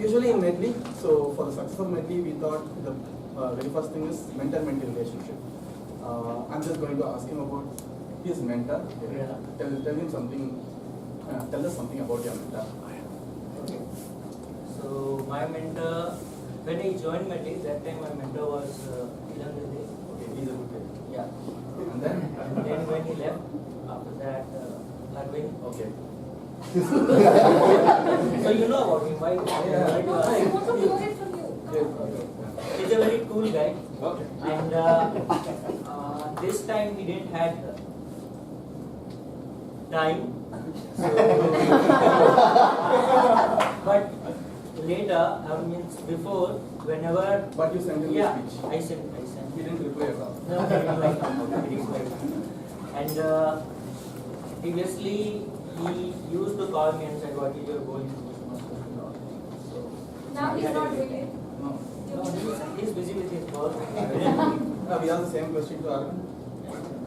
Usually in medley, so for the success of medley, we thought the very first thing is mentor-mentee relationship. I'm just going to ask him about his mentor. Yeah. Tell him something. Tell us something about your mentor. Okay. So my mentor, when I joined medley, that time my mentor was Ilan. Okay, he's a good guy. Yeah. And then? And then when he left, after that, Arvind. Okay. So you know about him, right? Yeah. Right? I want to hear it from you. He's a very cool guy. Okay. And this time he didn't had time. So but later, before, whenever. But you sent him Yeah, a speech. I sent. He didn't reply at all. No, he didn't like it. He didn't like it. And previously he used to call me and said, "What is your goal in Toastmasters?" and all. So Now he's not doing it. No. no, he's busy with his work. We have the same question to Arvind.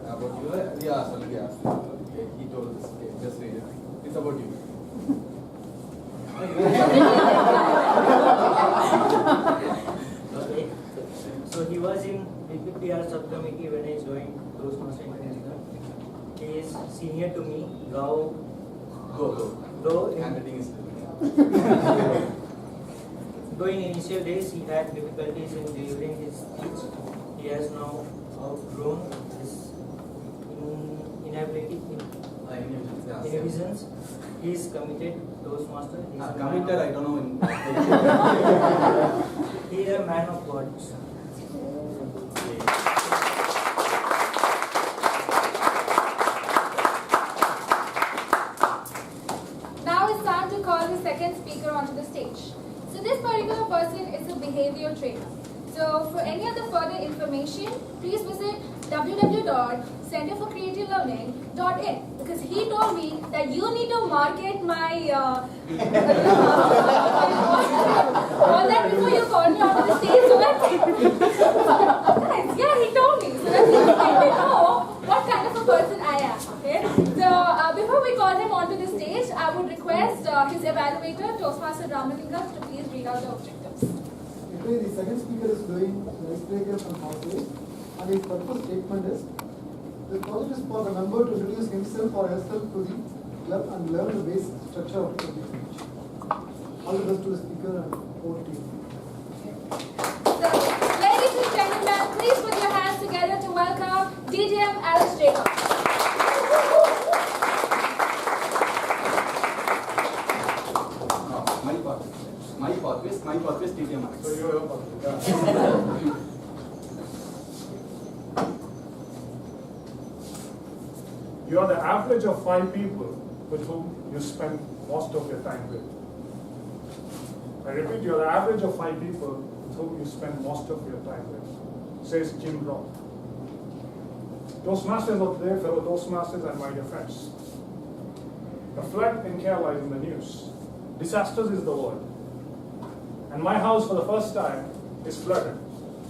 About you. We asked already asked. Okay, he told us. Okay, just read it. It's about you. Okay. So he was in PPPR subcommittee when I joined Toastmasters International. He is senior to me. Though Handwriting is though in initial days he had difficulties in delivering his speech, he has now outgrown his inability inhibitions. He is committed Toastmaster. He is committed, I don't know. He is a man of God. Now it's time to call the second speaker onto the stage. So this particular person is a behavior trainer. So for any other further information, please visit www.centerforcreativelearning.in because he told me that you need to market my all that before you call me onto the stage. So that guys, yeah, he told me. So that you know what kind of a person I am. Okay. So before we call him onto the stage, I would request his evaluator, Toastmaster Ramalingam, to please read out the objectives. Today, the second speaker is doing an icebreaker from Halfway, and his purpose statement is the project is for the member to introduce himself or herself to the club and learn the basic structure of the speech. All the best to the speaker and over to you. So, ladies and gentlemen, please put your hands together to welcome DTM Icebreaker. My purpose, DTM. So you have a purpose. You are the average of 5 people with whom you spend most of your time with. I repeat, you are the average of 5 people with whom you spend most of your time with, says Jim Brown. Toastmasters of today, fellow Toastmasters and my dear friends. A flood in Kerala is in the news. Disasters is the word. And my house for the first time is flooded,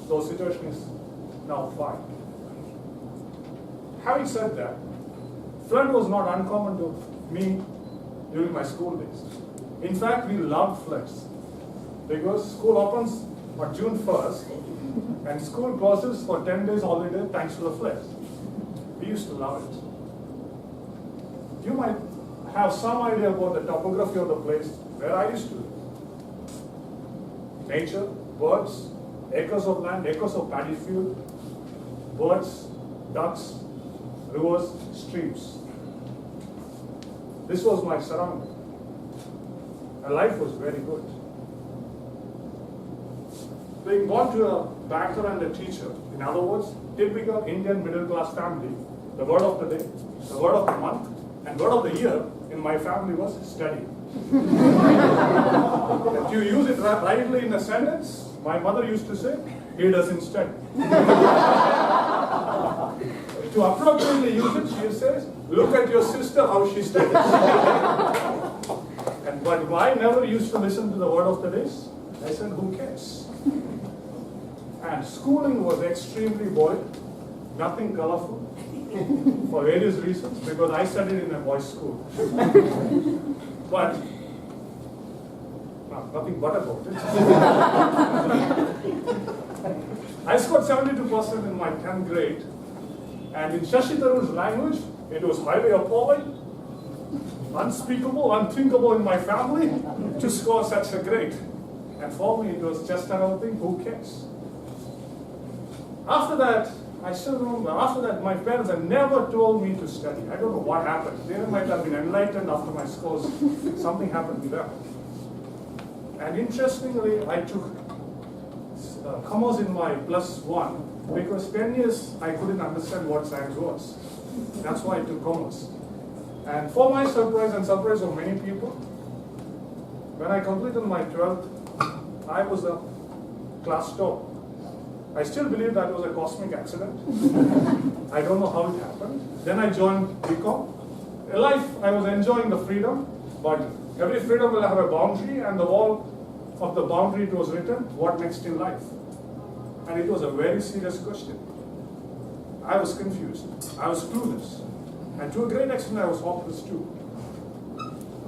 though the situation is now fine. Having said that, flood was not uncommon to me during my school days. In fact, we loved floods because school opens on June 1st and school closes for 10 days holiday thanks to the floods. We used to love it. You might have some idea about the topography of the place where I used to live. Nature, birds, acres of land, acres of paddy field, birds, ducks, rivers, streams. This was my surrounding. And life was very good. Being born to a banker and a teacher, in other words, typical Indian middle class family, the word of the day, the word of the month, and word of the year in my family was study. If you use it rightly in a sentence, my mother used to say, he doesn't study. To appropriately use it, she says, look at your sister, how she studies. But I never used to listen to the word of the day. I said, who cares? And schooling was extremely boring, nothing colorful, for various reasons, because I studied in a boys' school. But nothing but about it. I scored 72% in my 10th grade, and in Shashi Tharoor's language, it was highly appalling, unspeakable, unthinkable in my family to score such a grade. And for me, it was just another thing, who cares? After that, I still remember, after that, my parents had never told me to study. I don't know what happened. They might have been enlightened after my scores. Something happened to them. And interestingly, I took commerce in my +1 because 10 years I couldn't understand what science was. That's why I took commerce. And for my surprise and surprise of many people, when I completed my 12th, I was a class top. I still believe that was a cosmic accident. I don't know how it happened. Then I joined BCom. In life, I was enjoying the freedom, but every freedom will have a boundary, and the wall of the boundary it was written, what next in life? And it was a very serious question. I was confused. I was clueless. And to a great extent, I was hopeless too.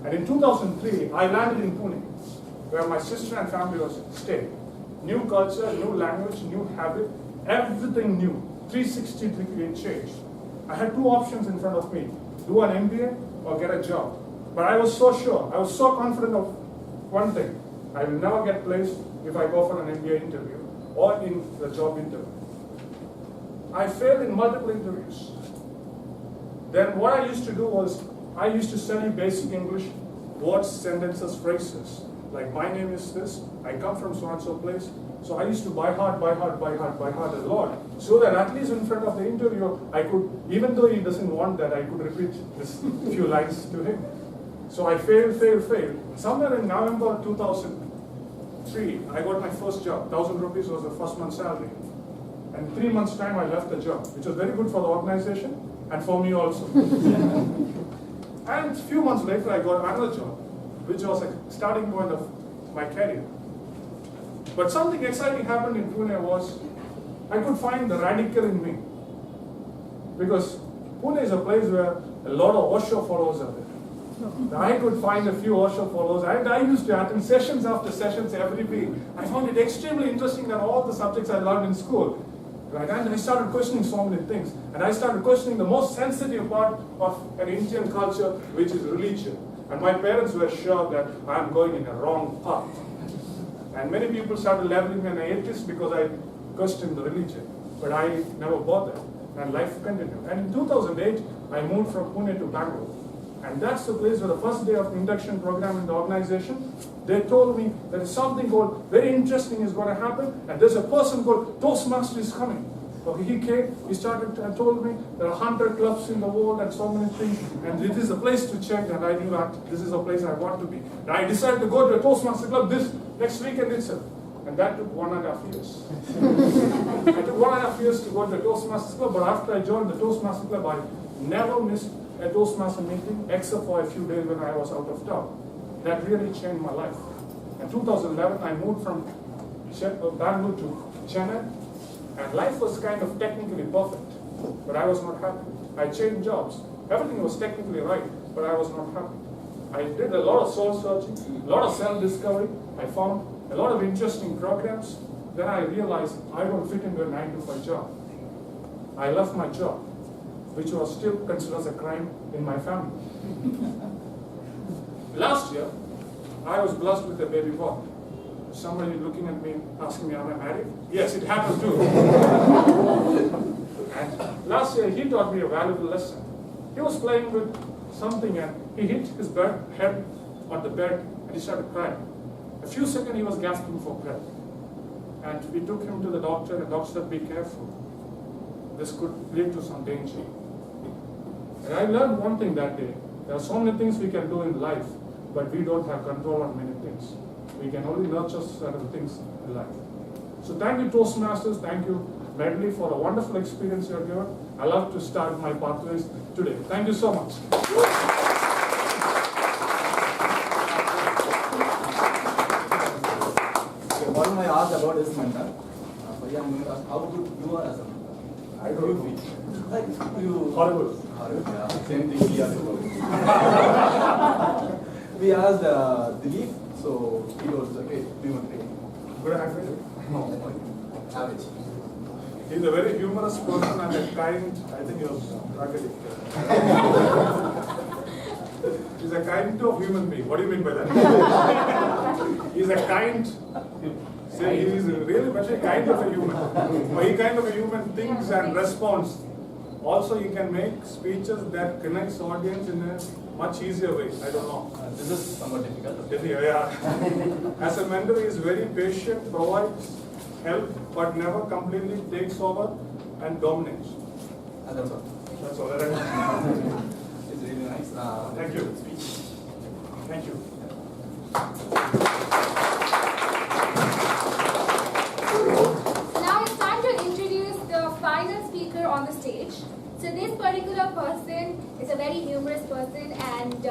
And in 2003, I landed in Pune, where my sister and family was staying. New culture, new language, new habit, everything new. 360-degree change. I had two options in front of me: do an MBA or get a job. But I was so sure, I was so confident of one thing: I will never get placed if I go for an MBA interview or in the job interview. I failed in multiple interviews. Then what I used to do was, I used to study basic English, words, sentences, phrases. Like, my name is this, I come from so-and-so place. So I used to by heart a lot, so that at least in front of the interviewer, I could, even though he doesn't want that, I could repeat this few lines to him. So I failed. Somewhere in November 2003, I got my first job. 1,000 rupees was the first month's salary. And in 3 months' time, I left the job, which was very good for the organization and for me also. And a few months later, I got another job, which was a starting point of my career. But something exciting happened in Pune was, I could find the radical in me. Because Pune is a place where a lot of Osho followers are there. I could find a few Osho followers, and I used to attend sessions after sessions every week. I found it extremely interesting that all the subjects I learned in school. Right? And I started questioning so many things. And I started questioning the most sensitive part of an Indian culture, which is religion. And my parents were sure that I'm going in a wrong path. And many people started labeling me an atheist because I questioned the religion. But I never bothered. And life continued. And in 2008, I moved from Pune to Bangalore. And that's the place where the first day of the induction program in the organization, they told me there is something called very interesting is going to happen, and there's a person called Toastmasters is coming. Okay, he came, he started and told me there are 100 clubs in the world and so many things, and it is a place to check, and I knew that this is a place I want to be. And I decided to go to a Toastmasters club this next weekend itself. And that took 1.5 years. It took 1.5 years to go to the Toastmasters club, but after I joined the Toastmasters club, I never missed a Toastmaster meeting except for a few days when I was out of town. That really changed my life. In 2011, I moved from Bangalore to Chennai, and life was kind of technically perfect, but I was not happy. I changed jobs. Everything was technically right, but I was not happy. I did a lot of soul searching, a lot of self-discovery. I found a lot of interesting programs. Then I realized I don't fit into a 9-to-5 job. I left my job, which was still considered as a crime in my family. Last year, I was blessed with a baby boy. Somebody looking at me, asking me, am I married? Yes, it happened too. And last year, he taught me a valuable lesson. He was playing with something and he hit his head on the bed and he started crying. A few seconds, he was gasping for breath. And we took him to the doctor, and the doctor said, be careful. This could lead to some danger. And I learned one thing that day. There are so many things we can do in life, but we don't have control on many things. We can only nurture certain things in life. So thank you, Toastmasters. Thank you, Medley, for a wonderful experience you're here. I love to start my pathways today. Thank you so much. Okay, what am I asked about this mentor? I'm going to ask how good you are as a mentor. I don't know. Like you. Horrible. Yeah, same thing we asked about. We asked Dilip. So he was a great human being. Good average. No, average. He's a very humorous person and a kind, I think he was drug addict. He's a kind of human being. What do you mean by that? He's a kind, say he's really much a kind of a human. But he kind of a human thinks and responds. Also he can make speeches that connects audience in a much easier way. I don't know. This is somewhat difficult. Yeah. As a mentor, he is very patient, provides help, but never completely takes over and dominates. And that's all. That's all. It's really nice. Thank you. Speech. Thank you. Now it's time to introduce the final speaker on the stage. So this particular person is a very humorous person, and